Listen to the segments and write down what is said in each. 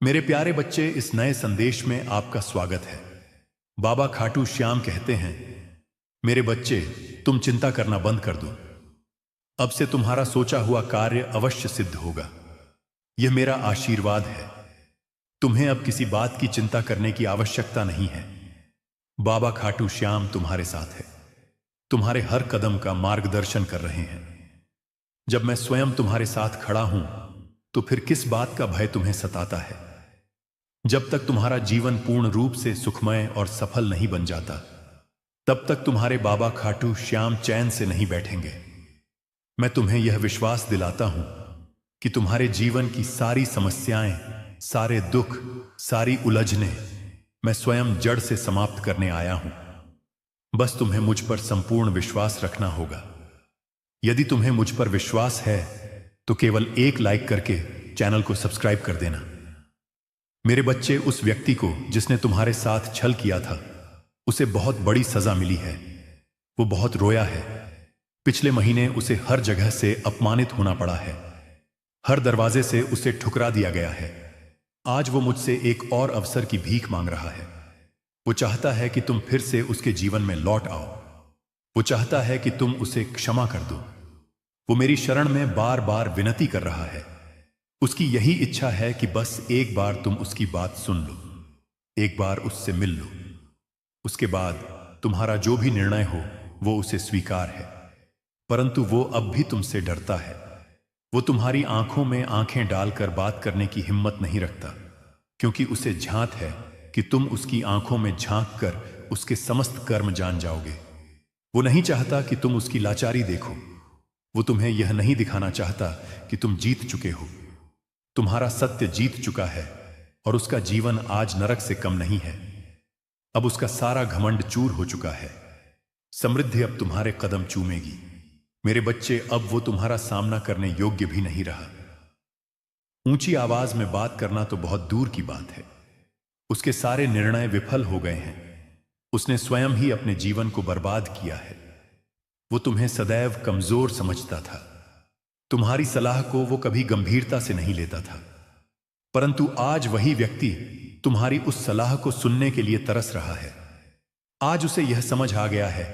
मेरे प्यारे बच्चे, इस नए संदेश में आपका स्वागत है। बाबा खाटू श्याम कहते हैं, मेरे बच्चे, तुम चिंता करना बंद कर दो। अब से तुम्हारा सोचा हुआ कार्य अवश्य सिद्ध होगा। यह मेरा आशीर्वाद है। तुम्हें अब किसी बात की चिंता करने की आवश्यकता नहीं है। बाबा खाटू श्याम तुम्हारे साथ है, तुम्हारे हर कदम का मार्गदर्शन कर रहे हैं। जब मैं स्वयं तुम्हारे साथ खड़ा हूं, तो फिर किस बात का भय तुम्हें सताता है? जब तक तुम्हारा जीवन पूर्ण रूप से सुखमय और सफल नहीं बन जाता, तब तक तुम्हारे बाबा खाटू श्याम चैन से नहीं बैठेंगे। मैं तुम्हें यह विश्वास दिलाता हूं कि तुम्हारे जीवन की सारी समस्याएं, सारे दुख, सारी उलझनें मैं स्वयं जड़ से समाप्त करने आया हूं। बस तुम्हें मुझ पर संपूर्ण विश्वास रखना होगा। यदि तुम्हें मुझ पर विश्वास है तो केवल एक लाइक करके चैनल को सब्सक्राइब कर देना। मेरे बच्चे, उस व्यक्ति को जिसने तुम्हारे साथ छल किया था, उसे बहुत बड़ी सजा मिली है। वो बहुत रोया है। पिछले महीने उसे हर जगह से अपमानित होना पड़ा है। हर दरवाजे से उसे ठुकरा दिया गया है। आज वो मुझसे एक और अवसर की भीख मांग रहा है। वो चाहता है कि तुम फिर से उसके जीवन में लौट आओ। वो चाहता है कि तुम उसे क्षमा कर दो। वो मेरी शरण में बार बार विनती कर रहा है। उसकी यही इच्छा है कि बस एक बार तुम उसकी बात सुन लो, एक बार उससे मिल लो। उसके बाद तुम्हारा जो भी निर्णय हो वो उसे स्वीकार है। परंतु वो अब भी तुमसे डरता है। वो तुम्हारी आंखों में आंखें डालकर बात करने की हिम्मत नहीं रखता, क्योंकि उसे झांत है कि तुम उसकी आंखों में झांक कर उसके समस्त कर्म जान जाओगे। वो नहीं चाहता कि तुम उसकी लाचारी देखो। वो तुम्हें यह नहीं दिखाना चाहता कि तुम जीत चुके हो। तुम्हारा सत्य जीत चुका है और उसका जीवन आज नरक से कम नहीं है। अब उसका सारा घमंड चूर हो चुका है। समृद्धि अब तुम्हारे कदम चूमेगी। मेरे बच्चे, अब वो तुम्हारा सामना करने योग्य भी नहीं रहा। ऊंची आवाज में बात करना तो बहुत दूर की बात है। उसके सारे निर्णय विफल हो गए हैं। उसने स्वयं ही अपने जीवन को बर्बाद किया है। वो तुम्हें सदैव कमजोर समझता था। तुम्हारी सलाह को वो कभी गंभीरता से नहीं लेता था। परंतु आज वही व्यक्ति तुम्हारी उस सलाह को सुनने के लिए तरस रहा है। आज उसे यह समझ आ गया है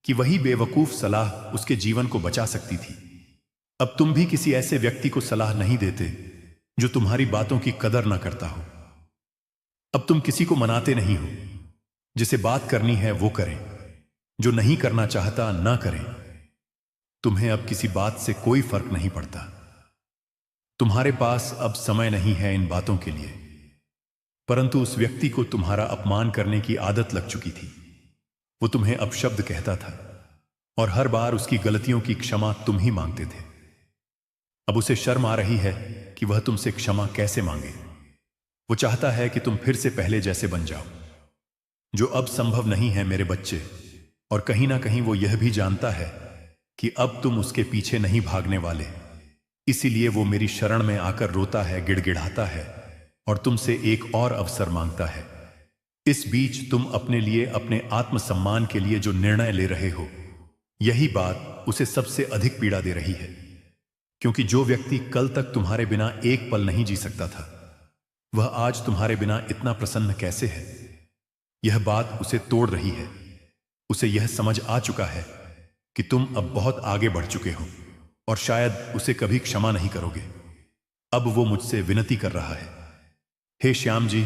कि वही बेवकूफ सलाह उसके जीवन को बचा सकती थी। अब तुम भी किसी ऐसे व्यक्ति को सलाह नहीं देते जो तुम्हारी बातों की कदर ना करता हो। अब तुम किसी को मनाते नहीं हो। जिसे बात करनी है वो करें, जो नहीं करना चाहता ना करें। तुम्हें अब किसी बात से कोई फर्क नहीं पड़ता। तुम्हारे पास अब समय नहीं है इन बातों के लिए। परंतु उस व्यक्ति को तुम्हारा अपमान करने की आदत लग चुकी थी। वो तुम्हें अपशब्द कहता था और हर बार उसकी गलतियों की क्षमा तुम ही मांगते थे। अब उसे शर्म आ रही है कि वह तुमसे क्षमा कैसे मांगे। वो चाहता है कि तुम फिर से पहले जैसे बन जाओ, जो अब संभव नहीं है मेरे बच्चे। और कहीं ना कहीं वो यह भी जानता है कि अब तुम उसके पीछे नहीं भागने वाले। इसीलिए वो मेरी शरण में आकर रोता है, गिड़गिड़ाता है और तुमसे एक और अवसर मांगता है। इस बीच तुम अपने लिए, अपने आत्मसम्मान के लिए जो निर्णय ले रहे हो, यही बात उसे सबसे अधिक पीड़ा दे रही है। क्योंकि जो व्यक्ति कल तक तुम्हारे बिना एक पल नहीं जी सकता था, वह आज तुम्हारे बिना इतना प्रसन्न कैसे है? यह बात उसे तोड़ रही है। उसे यह समझ आ चुका है कि तुम अब बहुत आगे बढ़ चुके हो और शायद उसे कभी क्षमा नहीं करोगे। अब वो मुझसे विनती कर रहा है, हे श्याम जी,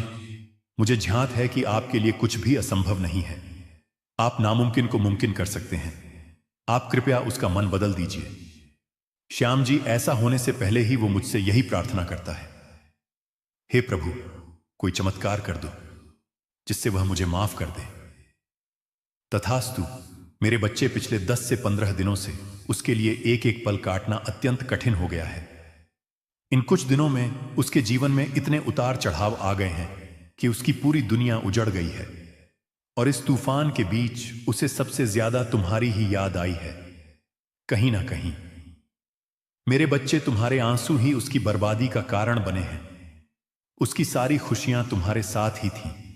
मुझे झांत है कि आपके लिए कुछ भी असंभव नहीं है। आप नामुमकिन को मुमकिन कर सकते हैं। आप कृपया उसका मन बदल दीजिए। श्याम जी, ऐसा होने से पहले ही वो मुझसे यही प्रार्थना करता है, हे प्रभु, कोई चमत्कार कर दो जिससे वह मुझे माफ कर दे। तथास्तु। मेरे बच्चे, पिछले 10 से 15 दिनों से उसके लिए एक एक पल काटना अत्यंत कठिन हो गया है। इन कुछ दिनों में उसके जीवन में इतने उतार चढ़ाव आ गए हैं कि उसकी पूरी दुनिया उजड़ गई है। और इस तूफान के बीच उसे सबसे ज्यादा तुम्हारी ही याद आई है, कहीं ना कहीं। मेरे बच्चे, तुम्हारे आंसू ही उसकी बर्बादी का कारण बने हैं। उसकी सारी खुशियां तुम्हारे साथ ही थीं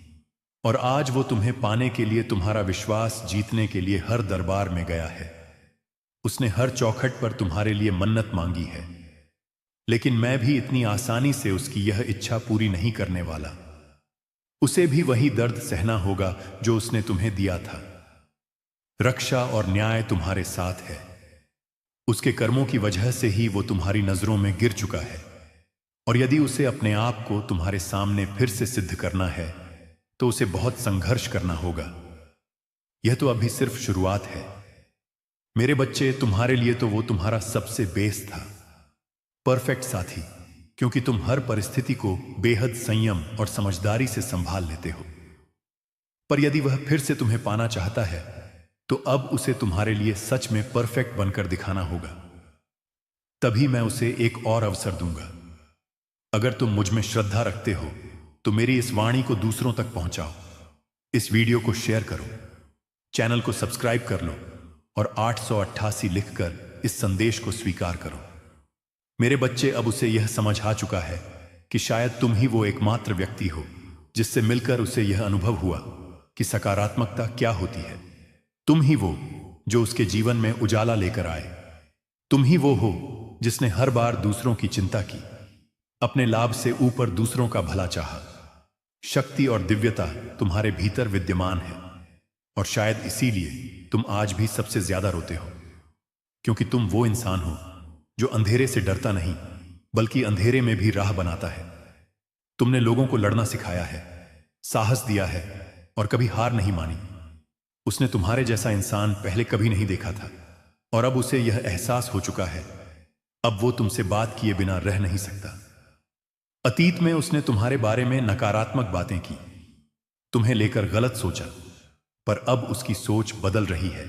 और आज वो तुम्हें पाने के लिए, तुम्हारा विश्वास जीतने के लिए हर दरबार में गया है। उसने हर चौखट पर तुम्हारे लिए मन्नत मांगी है। लेकिन मैं भी इतनी आसानी से उसकी यह इच्छा पूरी नहीं करने वाला। उसे भी वही दर्द सहना होगा जो उसने तुम्हें दिया था। रक्षा और न्याय तुम्हारे साथ है। उसके कर्मों की वजह से ही वो तुम्हारी नजरों में गिर चुका है, और यदि उसे अपने आप को तुम्हारे सामने फिर से सिद्ध करना है तो उसे बहुत संघर्ष करना होगा। यह तो अभी सिर्फ शुरुआत है। मेरे बच्चे, तुम्हारे लिए तो वो तुम्हारा सबसे बेस्ट था, परफेक्ट साथी, क्योंकि तुम हर परिस्थिति को बेहद संयम और समझदारी से संभाल लेते हो। पर यदि वह फिर से तुम्हें पाना चाहता है तो अब उसे तुम्हारे लिए सच में परफेक्ट बनकर दिखाना होगा। तभी मैं उसे एक और अवसर दूंगा। अगर तुम मुझ में श्रद्धा रखते हो तो मेरी इस वाणी को दूसरों तक पहुंचाओ। इस वीडियो को शेयर करो, चैनल को सब्सक्राइब कर लो और 888 लिखकर इस संदेश को स्वीकार करो। मेरे बच्चे, अब उसे यह समझ आ चुका है कि शायद तुम ही वो एकमात्र व्यक्ति हो जिससे मिलकर उसे यह अनुभव हुआ कि सकारात्मकता क्या होती है। तुम ही वो जो उसके जीवन में उजाला लेकर आए। तुम ही वो हो जिसने हर बार दूसरों की चिंता की, अपने लाभ से ऊपर दूसरों का भला चाहा। शक्ति और दिव्यता तुम्हारे भीतर विद्यमान है, और शायद इसीलिए तुम आज भी सबसे ज्यादा रोते हो, क्योंकि तुम वो इंसान हो जो अंधेरे से डरता नहीं बल्कि अंधेरे में भी राह बनाता है। तुमने लोगों को लड़ना सिखाया है, साहस दिया है और कभी हार नहीं मानी। उसने तुम्हारे जैसा इंसान पहले कभी नहीं देखा था, और अब उसे यह एहसास हो चुका है। अब वो तुमसे बात किए बिना रह नहीं सकता। अतीत में उसने तुम्हारे बारे में नकारात्मक बातें की, तुम्हें लेकर गलत सोचा, पर अब उसकी सोच बदल रही है।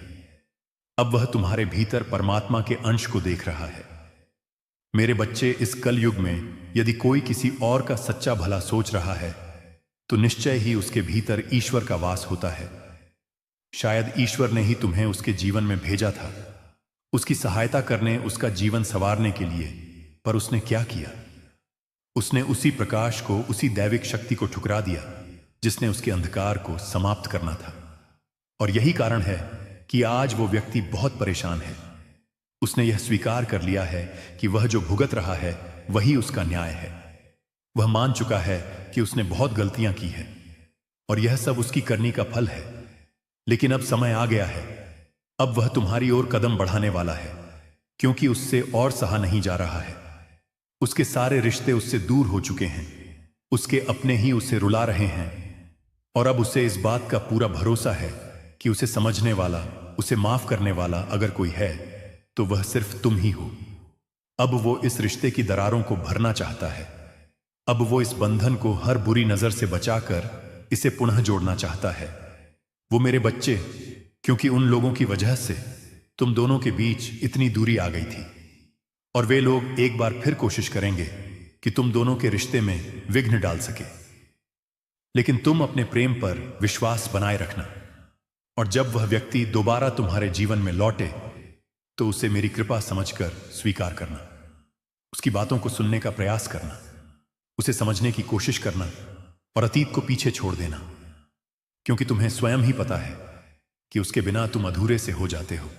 अब वह तुम्हारे भीतर परमात्मा के अंश को देख रहा है। मेरे बच्चे, इस कलयुग में यदि कोई किसी और का सच्चा भला सोच रहा है तो निश्चय ही उसके भीतर ईश्वर का वास होता है। शायद ईश्वर ने ही तुम्हें उसके जीवन में भेजा था, उसकी सहायता करने, उसका जीवन संवारने के लिए। पर उसने क्या किया? उसने उसी प्रकाश को, उसी दैविक शक्ति को ठुकरा दिया जिसने उसके अंधकार को समाप्त करना था। और यही कारण है कि आज वो व्यक्ति बहुत परेशान है। उसने यह स्वीकार कर लिया है कि वह जो भुगत रहा है वही उसका न्याय है। वह मान चुका है कि उसने बहुत गलतियां की हैं और यह सब उसकी करनी का फल है। लेकिन अब समय आ गया है। अब वह तुम्हारी ओर कदम बढ़ाने वाला है, क्योंकि उससे और सहा नहीं जा रहा है। उसके सारे रिश्ते उससे दूर हो चुके हैं, उसके अपने ही उसे रुला रहे हैं, और अब उसे इस बात का पूरा भरोसा है कि उसे समझने वाला, उसे माफ करने वाला अगर कोई है तो वह सिर्फ तुम ही हो। अब वो इस रिश्ते की दरारों को भरना चाहता है। अब वो इस बंधन को हर बुरी नजर से बचाकर इसे पुनः जोड़ना चाहता है। वो मेरे बच्चे, क्योंकि उन लोगों की वजह से तुम दोनों के बीच इतनी दूरी आ गई थी, और वे लोग एक बार फिर कोशिश करेंगे कि तुम दोनों के रिश्ते में विघ्न डाल सके। लेकिन तुम अपने प्रेम पर विश्वास बनाए रखना, और जब वह व्यक्ति दोबारा तुम्हारे जीवन में लौटे तो उसे मेरी कृपा समझकर स्वीकार करना। उसकी बातों को सुनने का प्रयास करना, उसे समझने की कोशिश करना और अतीत को पीछे छोड़ देना, क्योंकि तुम्हें स्वयं ही पता है कि उसके बिना तुम अधूरे से हो जाते हो।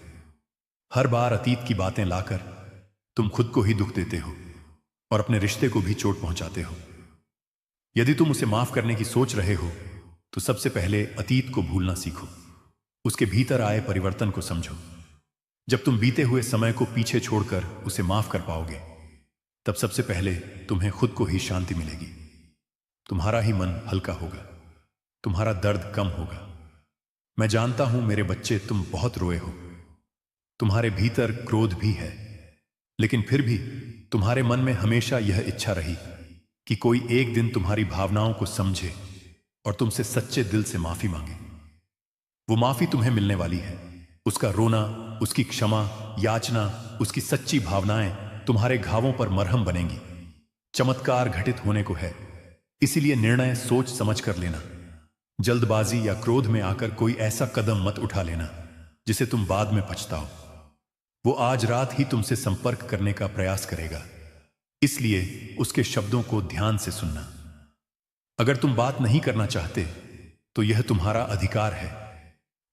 हर बार अतीत की बातें लाकर तुम खुद को ही दुख देते हो और अपने रिश्ते को भी चोट पहुंचाते हो। यदि तुम उसे माफ करने की सोच रहे हो तो सबसे पहले अतीत को भूलना सीखो, उसके भीतर आए परिवर्तन को समझो। जब तुम बीते हुए समय को पीछे छोड़कर उसे माफ कर पाओगे तब सबसे पहले तुम्हें खुद को ही शांति मिलेगी। तुम्हारा ही मन हल्का होगा, तुम्हारा दर्द कम होगा। मैं जानता हूं मेरे बच्चे, तुम बहुत रोए हो, तुम्हारे भीतर क्रोध भी है, लेकिन फिर भी तुम्हारे मन में हमेशा यह इच्छा रही कि कोई एक दिन तुम्हारी भावनाओं को समझे और तुमसे सच्चे दिल से माफी मांगे। वो माफी तुम्हें मिलने वाली है। उसका रोना, उसकी क्षमा याचना, उसकी सच्ची भावनाएं तुम्हारे घावों पर मरहम बनेंगी। चमत्कार घटित होने को है, इसीलिए निर्णय सोच समझ कर लेना। जल्दबाजी या क्रोध में आकर कोई ऐसा कदम मत उठा लेना जिसे तुम बाद में पछताओ। वो आज रात ही तुमसे संपर्क करने का प्रयास करेगा, इसलिए उसके शब्दों को ध्यान से सुनना। अगर तुम बात नहीं करना चाहते तो यह तुम्हारा अधिकार है,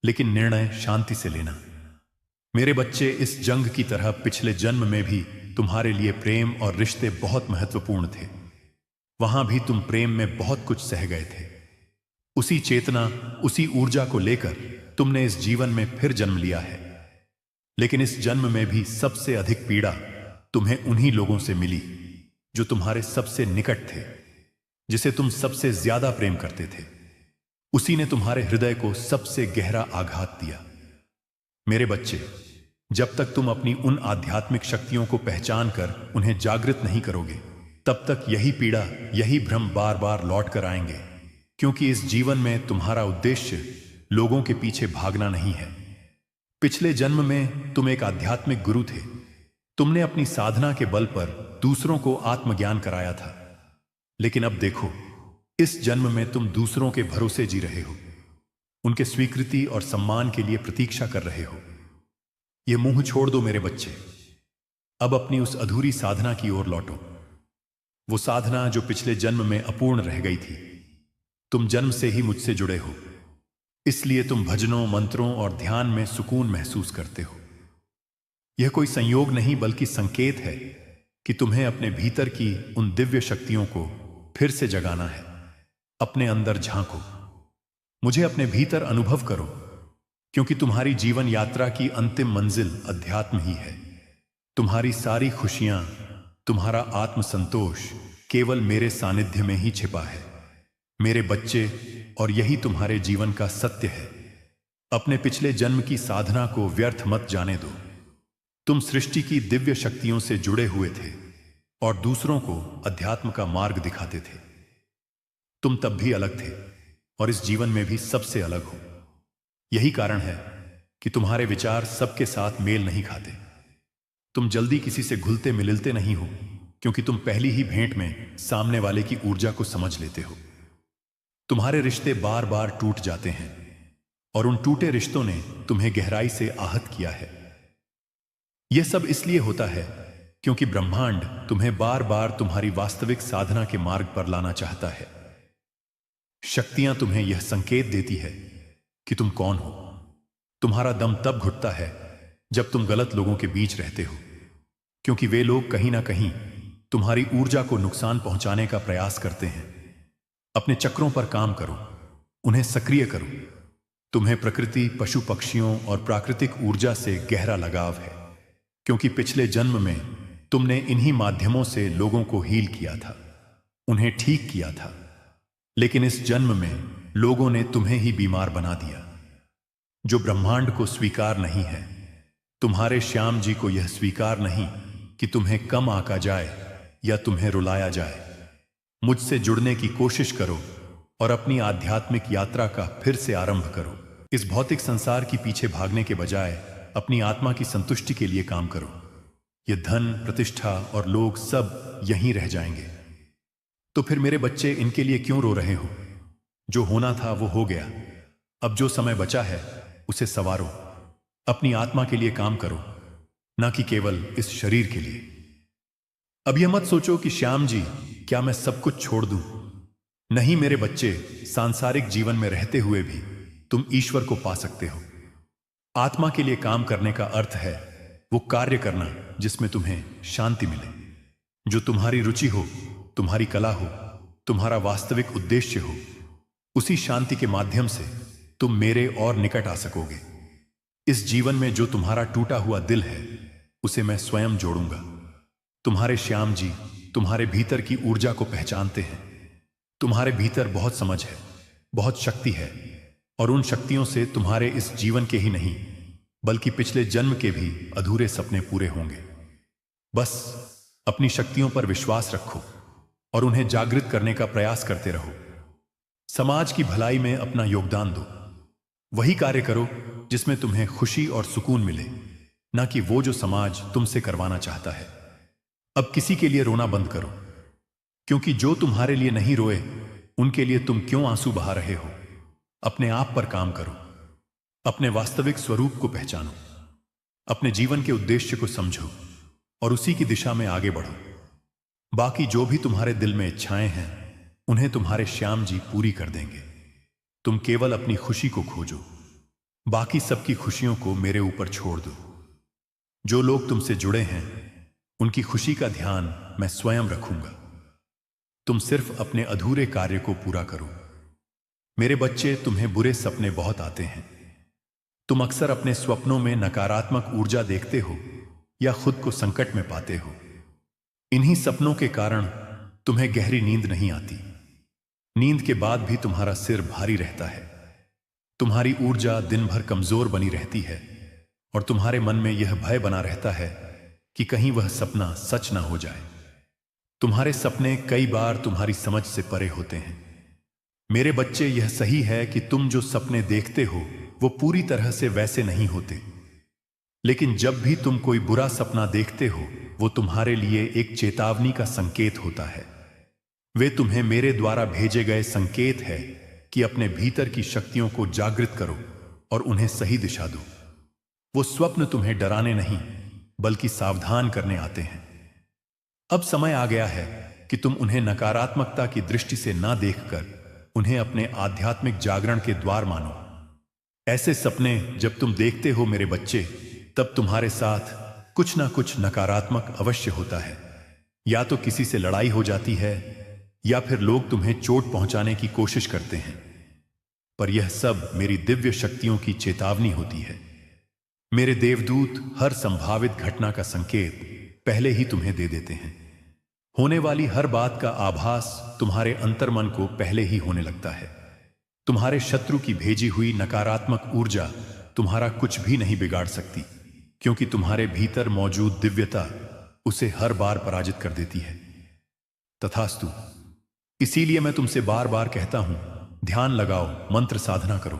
लेकिन निर्णय शांति से लेना। मेरे बच्चे, इस जंग की तरह पिछले जन्म में भी तुम्हारे लिए प्रेम और रिश्ते बहुत महत्वपूर्ण थे। वहां भी तुम प्रेम में बहुत कुछ सह गए थे। उसी चेतना, उसी ऊर्जा को लेकर तुमने इस जीवन में फिर जन्म लिया है। लेकिन इस जन्म में भी सबसे अधिक पीड़ा तुम्हें उन्हीं लोगों से मिली जो तुम्हारे सबसे निकट थे, जिसे तुम सबसे ज्यादा प्रेम करते थे। उसी ने तुम्हारे हृदय को सबसे गहरा आघात दिया। मेरे बच्चे, जब तक तुम अपनी उन आध्यात्मिक शक्तियों को पहचान कर उन्हें जागृत नहीं करोगे, तब तक यही पीड़ा, यही भ्रम बार बार लौट कर आएंगे। क्योंकि इस जीवन में तुम्हारा उद्देश्य लोगों के पीछे भागना नहीं है। पिछले जन्म में तुम एक आध्यात्मिक गुरु थे। तुमने अपनी साधना के बल पर दूसरों को आत्मज्ञान कराया था। लेकिन अब देखो, इस जन्म में तुम दूसरों के भरोसे जी रहे हो, उनके स्वीकृति और सम्मान के लिए प्रतीक्षा कर रहे हो। यह मुंह छोड़ दो मेरे बच्चे। अब अपनी उस अधूरी साधना की ओर लौटो, वो साधना जो पिछले जन्म में अपूर्ण रह गई थी। तुम जन्म से ही मुझसे जुड़े हो, इसलिए तुम भजनों, मंत्रों और ध्यान में सुकून महसूस करते हो। यह कोई संयोग नहीं बल्कि संकेत है कि तुम्हें अपने भीतर की उन दिव्य शक्तियों को फिर से जगाना है। अपने अंदर झांको, मुझे अपने भीतर अनुभव करो, क्योंकि तुम्हारी जीवन यात्रा की अंतिम मंजिल अध्यात्म ही है। तुम्हारी सारी खुशियां, तुम्हारा आत्मसंतोष केवल मेरे सानिध्य में ही छिपा है मेरे बच्चे, और यही तुम्हारे जीवन का सत्य है। अपने पिछले जन्म की साधना को व्यर्थ मत जाने दो। तुम सृष्टि की दिव्य शक्तियों से जुड़े हुए थे और दूसरों को अध्यात्म का मार्ग दिखाते थे। तुम तब भी अलग थे और इस जीवन में भी सबसे अलग हो। यही कारण है कि तुम्हारे विचार सबके साथ मेल नहीं खाते। तुम जल्दी किसी से घुलते मिलते नहीं हो, क्योंकि तुम पहली ही भेंट में सामने वाले की ऊर्जा को समझ लेते हो। तुम्हारे रिश्ते बार बार टूट जाते हैं और उन टूटे रिश्तों ने तुम्हें गहराई से आहत किया है। यह सब इसलिए होता है क्योंकि ब्रह्मांड तुम्हें बार बार तुम्हारी वास्तविक साधना के मार्ग पर लाना चाहता है। शक्तियां तुम्हें यह संकेत देती है कि तुम कौन हो। तुम्हारा दम तब घुटता है जब तुम गलत लोगों के बीच रहते हो, क्योंकि वे लोग कहीं ना कहीं तुम्हारी ऊर्जा को नुकसान पहुंचाने का प्रयास करते हैं। अपने चक्रों पर काम करो, उन्हें सक्रिय करो। तुम्हें प्रकृति, पशु पक्षियों और प्राकृतिक ऊर्जा से गहरा लगाव है, क्योंकि पिछले जन्म में तुमने इन्हीं माध्यमों से लोगों को हील किया था, उन्हें ठीक किया था। लेकिन इस जन्म में लोगों ने तुम्हें ही बीमार बना दिया, जो ब्रह्मांड को स्वीकार नहीं है। तुम्हारे श्याम जी को यह स्वीकार नहीं कि तुम्हें कम आंका जाए या तुम्हें रुलाया जाए। मुझसे जुड़ने की कोशिश करो और अपनी आध्यात्मिक यात्रा का फिर से आरंभ करो। इस भौतिक संसार की पीछे भागने के बजाय अपनी आत्मा की संतुष्टि के लिए काम करो। यह धन, प्रतिष्ठा और लोग सब यहीं रह जाएंगे। तो फिर मेरे बच्चे, इनके लिए क्यों रो रहे हो? जो होना था वो हो गया। अब जो समय बचा है उसे संवारो। अपनी आत्मा के लिए काम करो, ना कि केवल इस शरीर के लिए। अब यह मत सोचो कि श्याम जी, क्या मैं सब कुछ छोड़ दूं? नहीं मेरे बच्चे, सांसारिक जीवन में रहते हुए भी तुम ईश्वर को पा सकते हो। आत्मा के लिए काम करने का अर्थ है वो कार्य करना जिसमें तुम्हें शांति मिले, जो तुम्हारी रुचि हो, तुम्हारी कला हो, तुम्हारा वास्तविक उद्देश्य हो। उसी शांति के माध्यम से तुम मेरे और निकट आ सकोगे। इस जीवन में जो तुम्हारा टूटा हुआ दिल है उसे मैं स्वयं जोड़ूंगा। तुम्हारे श्याम जी तुम्हारे भीतर की ऊर्जा को पहचानते हैं। तुम्हारे भीतर बहुत समझ है, बहुत शक्ति है, और उन शक्तियों से तुम्हारे इस जीवन के ही नहीं बल्कि पिछले जन्म के भी अधूरे सपने पूरे होंगे। बस अपनी शक्तियों पर विश्वास रखो और उन्हें जागृत करने का प्रयास करते रहो। समाज की भलाई में अपना योगदान दो। वही कार्य करो जिसमें तुम्हें खुशी और सुकून मिले, ना कि वो जो समाज तुमसे करवाना चाहता है। अब किसी के लिए रोना बंद करो, क्योंकि जो तुम्हारे लिए नहीं रोए उनके लिए तुम क्यों आंसू बहा रहे हो? अपने आप पर काम करो, अपने वास्तविक स्वरूप को पहचानो, अपने जीवन के उद्देश्य को समझो और उसी की दिशा में आगे बढ़ो। बाकी जो भी तुम्हारे दिल में इच्छाएं हैं उन्हें तुम्हारे श्याम जी पूरी कर देंगे। तुम केवल अपनी खुशी को खोजो, बाकी सबकी खुशियों को मेरे ऊपर छोड़ दो। जो लोग तुमसे जुड़े हैं उनकी खुशी का ध्यान मैं स्वयं रखूंगा। तुम सिर्फ अपने अधूरे कार्य को पूरा करो। मेरे बच्चे, तुम्हें बुरे सपने बहुत आते हैं। तुम अक्सर अपने स्वप्नों में नकारात्मक ऊर्जा देखते हो या खुद को संकट में पाते हो। इन्हीं सपनों के कारण तुम्हें गहरी नींद नहीं आती। नींद के बाद भी तुम्हारा सिर भारी रहता है। तुम्हारी ऊर्जा दिन भर कमजोर बनी रहती है और तुम्हारे मन में यह भय बना रहता है कि कहीं वह सपना सच ना हो जाए। तुम्हारे सपने कई बार तुम्हारी समझ से परे होते हैं। मेरे बच्चे, यह सही है कि तुम जो सपने देखते हो वो पूरी तरह से वैसे नहीं होते, लेकिन जब भी तुम कोई बुरा सपना देखते हो वो तुम्हारे लिए एक चेतावनी का संकेत होता है। वे तुम्हें मेरे द्वारा भेजे गए संकेत है कि अपने भीतर की शक्तियों को जागृत करो और उन्हें सही दिशा दो। वो स्वप्न तुम्हें डराने नहीं बल्कि सावधान करने आते हैं। अब समय आ गया है कि तुम उन्हें नकारात्मकता की दृष्टि से ना देखकर उन्हें अपने आध्यात्मिक जागरण के द्वार मानो। ऐसे सपने जब तुम देखते हो मेरे बच्चे, तब तुम्हारे साथ कुछ ना कुछ नकारात्मक अवश्य होता है। या तो किसी से लड़ाई हो जाती है या फिर लोग तुम्हें चोट पहुंचाने की कोशिश करते हैं। पर यह सब मेरी दिव्य शक्तियों की चेतावनी होती है। मेरे देवदूत हर संभावित घटना का संकेत पहले ही तुम्हें दे देते हैं। होने वाली हर बात का आभास तुम्हारे अंतर्मन को पहले ही होने लगता है। तुम्हारे शत्रु की भेजी हुई नकारात्मक ऊर्जा तुम्हारा कुछ भी नहीं बिगाड़ सकती, क्योंकि तुम्हारे भीतर मौजूद दिव्यता उसे हर बार पराजित कर देती है। तथास्तु। इसीलिए मैं तुमसे बार बार कहता हूं, ध्यान लगाओ, मंत्र साधना करो।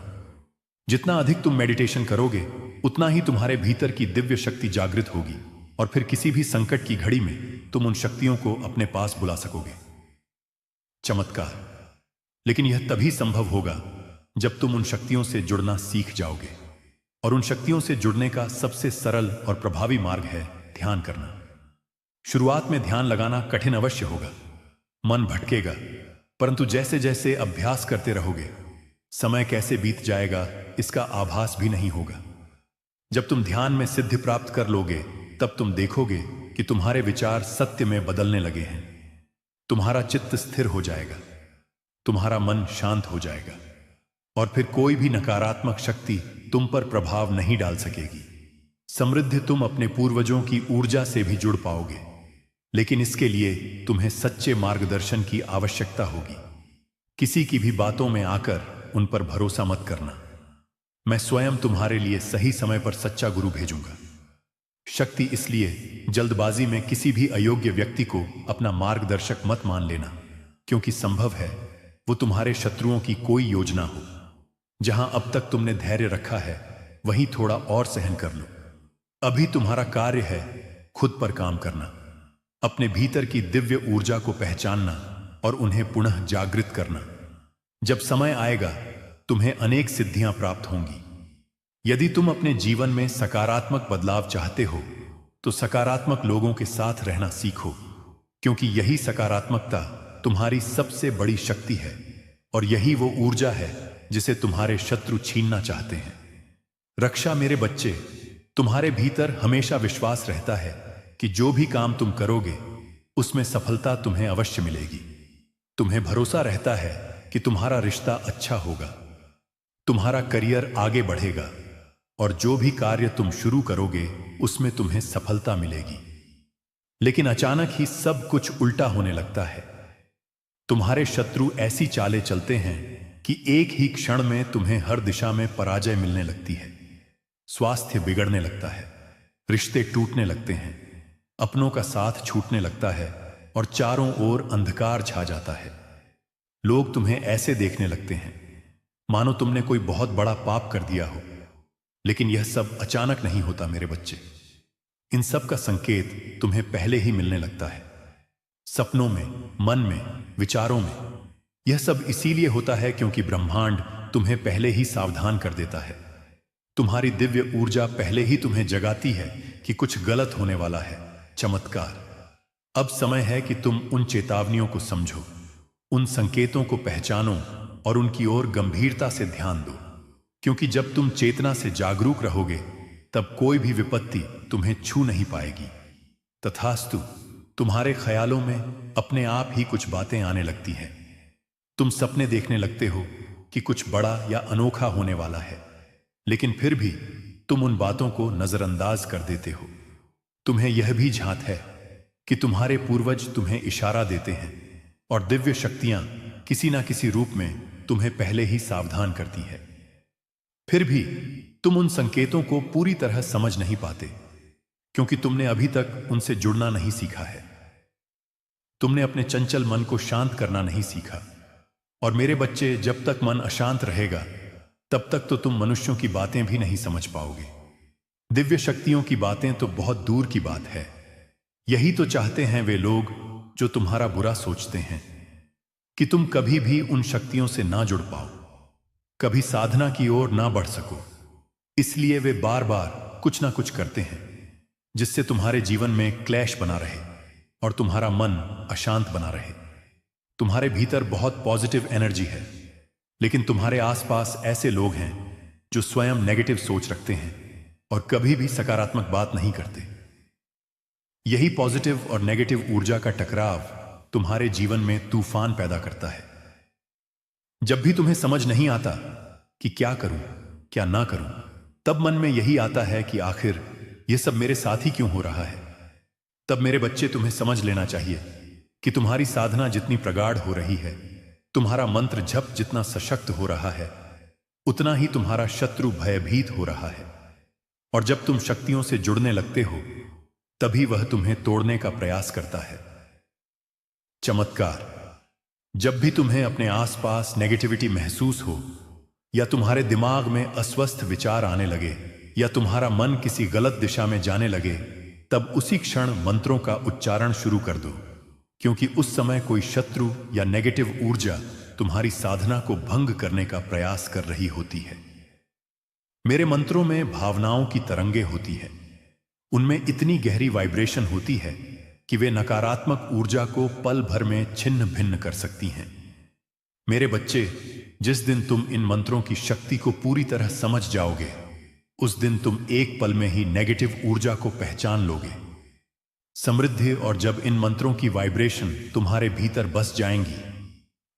जितना अधिक तुम मेडिटेशन करोगे उतना ही तुम्हारे भीतर की दिव्य शक्ति जागृत होगी और फिर किसी भी संकट की घड़ी में तुम उन शक्तियों को अपने पास बुला सकोगे। चमत्कार। लेकिन यह तभी संभव होगा जब तुम उन शक्तियों से जुड़ना सीख जाओगे। और उन शक्तियों से जुड़ने का सबसे सरल और प्रभावी मार्ग है ध्यान करना। शुरुआत में ध्यान लगाना कठिन अवश्य होगा, मन भटकेगा, परंतु जैसे जैसे अभ्यास करते रहोगे समय कैसे बीत जाएगा इसका आभास भी नहीं होगा। जब तुम ध्यान में सिद्धि प्राप्त कर लोगे तब तुम देखोगे कि तुम्हारे विचार सत्य में बदलने लगे हैं। तुम्हारा चित्त स्थिर हो जाएगा, तुम्हारा मन शांत हो जाएगा और फिर कोई भी नकारात्मक शक्ति तुम पर प्रभाव नहीं डाल सकेगी। समृद्ध तुम अपने पूर्वजों की ऊर्जा से भी जुड़ पाओगे, लेकिन इसके लिए तुम्हें सच्चे मार्गदर्शन की आवश्यकता होगी। किसी की भी बातों में आकर उन पर भरोसा मत करना। मैं स्वयं तुम्हारे लिए सही समय पर सच्चा गुरु भेजूंगा। शक्ति इसलिए जल्दबाजी में किसी भी अयोग्य व्यक्ति को अपना मार्गदर्शक मत मान लेना, क्योंकि संभव है वो तुम्हारे शत्रुओं की कोई योजना हो। जहां अब तक तुमने धैर्य रखा है वहीं थोड़ा और सहन कर लो। अभी तुम्हारा कार्य है खुद पर काम करना, अपने भीतर की दिव्य ऊर्जा को पहचानना और उन्हें पुनः जागृत करना। जब समय आएगा तुम्हें अनेक सिद्धियां प्राप्त होंगी। यदि तुम अपने जीवन में सकारात्मक बदलाव चाहते हो तो सकारात्मक लोगों के साथ रहना सीखो, क्योंकि यही सकारात्मकता तुम्हारी सबसे बड़ी शक्ति है और यही वो ऊर्जा है जिसे तुम्हारे शत्रु छीनना चाहते हैं। रक्षा। मेरे बच्चे, तुम्हारे भीतर हमेशा विश्वास रहता है कि जो भी काम तुम करोगे उसमें सफलता तुम्हें अवश्य मिलेगी। तुम्हें भरोसा रहता है कि तुम्हारा रिश्ता अच्छा होगा, तुम्हारा करियर आगे बढ़ेगा और जो भी कार्य तुम शुरू करोगे उसमें तुम्हें सफलता मिलेगी। लेकिन अचानक ही सब कुछ उल्टा होने लगता है। तुम्हारे शत्रु ऐसी चालें चलते हैं कि एक ही क्षण में तुम्हें हर दिशा में पराजय मिलने लगती है। स्वास्थ्य बिगड़ने लगता है, रिश्ते टूटने लगते हैं, अपनों का साथ छूटने लगता है और चारों ओर अंधकार छा जाता है। लोग तुम्हें ऐसे देखने लगते हैं मानो तुमने कोई बहुत बड़ा पाप कर दिया हो। लेकिन यह सब अचानक नहीं होता मेरे बच्चे। इन सब का संकेत तुम्हें पहले ही मिलने लगता है, सपनों में, मन में, विचारों में। यह सब इसीलिए होता है क्योंकि ब्रह्मांड तुम्हें पहले ही सावधान कर देता है। तुम्हारी दिव्य ऊर्जा पहले ही तुम्हें जगाती है कि कुछ गलत होने वाला है। चमत्कार। अब समय है कि तुम उन चेतावनियों को समझो, उन संकेतों को पहचानो और उनकी ओर गंभीरता से ध्यान दो, क्योंकि जब तुम चेतना से जागरूक रहोगे तब कोई भी विपत्ति तुम्हें छू नहीं पाएगी। तथास्तु तुम्हारे ख्यालों में अपने आप ही कुछ बातें आने लगती हैं। तुम सपने देखने लगते हो कि कुछ बड़ा या अनोखा होने वाला है, लेकिन फिर भी तुम उन बातों को नजरअंदाज कर देते हो। तुम्हें यह भी झांत है कि तुम्हारे पूर्वज तुम्हें इशारा देते हैं और दिव्य शक्तियां किसी ना किसी रूप में तुम्हें पहले ही सावधान करती है। फिर भी तुम उन संकेतों को पूरी तरह समझ नहीं पाते, क्योंकि तुमने अभी तक उनसे जुड़ना नहीं सीखा है। तुमने अपने चंचल मन को शांत करना नहीं सीखा। और मेरे बच्चे, जब तक मन अशांत रहेगा तब तक तो तुम मनुष्यों की बातें भी नहीं समझ पाओगे। दिव्य शक्तियों की बातें तो बहुत दूर की बात है। यही तो चाहते हैं वे लोग जो तुम्हारा बुरा सोचते हैं, कि तुम कभी भी उन शक्तियों से ना जुड़ पाओ, कभी साधना की ओर ना बढ़ सको। इसलिए वे बार बार कुछ ना कुछ करते हैं जिससे तुम्हारे जीवन में क्लैश बना रहे और तुम्हारा मन अशांत बना रहे। तुम्हारे भीतर बहुत पॉजिटिव एनर्जी है, लेकिन तुम्हारे आसपास ऐसे लोग हैं जो स्वयं नेगेटिव सोच रखते हैं और कभी भी सकारात्मक बात नहीं करते। यही पॉजिटिव और नेगेटिव ऊर्जा का टकराव तुम्हारे जीवन में तूफान पैदा करता है। जब भी तुम्हें समझ नहीं आता कि क्या करूं, क्या ना करूं, तब मन में यही आता है कि आखिर यह सब मेरे साथ ही क्यों हो रहा है। तब मेरे बच्चे, तुम्हें समझ लेना चाहिए कि तुम्हारी साधना जितनी प्रगाढ़ हो रही है, तुम्हारा मंत्र जप जितना सशक्त हो रहा है, उतना ही तुम्हारा शत्रु भयभीत हो रहा है। और जब तुम शक्तियों से जुड़ने लगते हो, तभी वह तुम्हें तोड़ने का प्रयास करता है। चमत्कार, जब भी तुम्हें अपने आसपास नेगेटिविटी महसूस हो, या तुम्हारे दिमाग में अस्वस्थ विचार आने लगे, या तुम्हारा मन किसी गलत दिशा में जाने लगे, तब उसी क्षण मंत्रों का उच्चारण शुरू कर दो, क्योंकि उस समय कोई शत्रु या नेगेटिव ऊर्जा तुम्हारी साधना को भंग करने का प्रयास कर रही होती है। मेरे मंत्रों में भावनाओं की तरंगें होती है। उनमें इतनी गहरी वाइब्रेशन होती है कि वे नकारात्मक ऊर्जा को पल भर में छिन्न भिन्न कर सकती हैं। मेरे बच्चे, जिस दिन तुम इन मंत्रों की शक्ति को पूरी तरह समझ जाओगे, उस दिन तुम एक पल में ही नेगेटिव ऊर्जा को पहचान लोगे। समृद्धि, और जब इन मंत्रों की वाइब्रेशन तुम्हारे भीतर बस जाएंगी,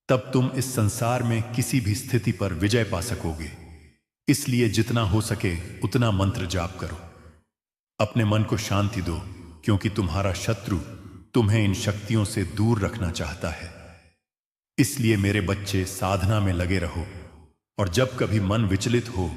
तब तुम इस संसार में किसी भी स्थिति पर विजय पा सकोगे। इसलिए जितना हो सके उतना मंत्र जाप करो। अपने मन को शांति दो, क्योंकि तुम्हारा शत्रु तुम्हें इन शक्तियों से दूर रखना चाहता है। इसलिए मेरे बच्चे, साधना में लगे रहो, और जब कभी मन विचलित हो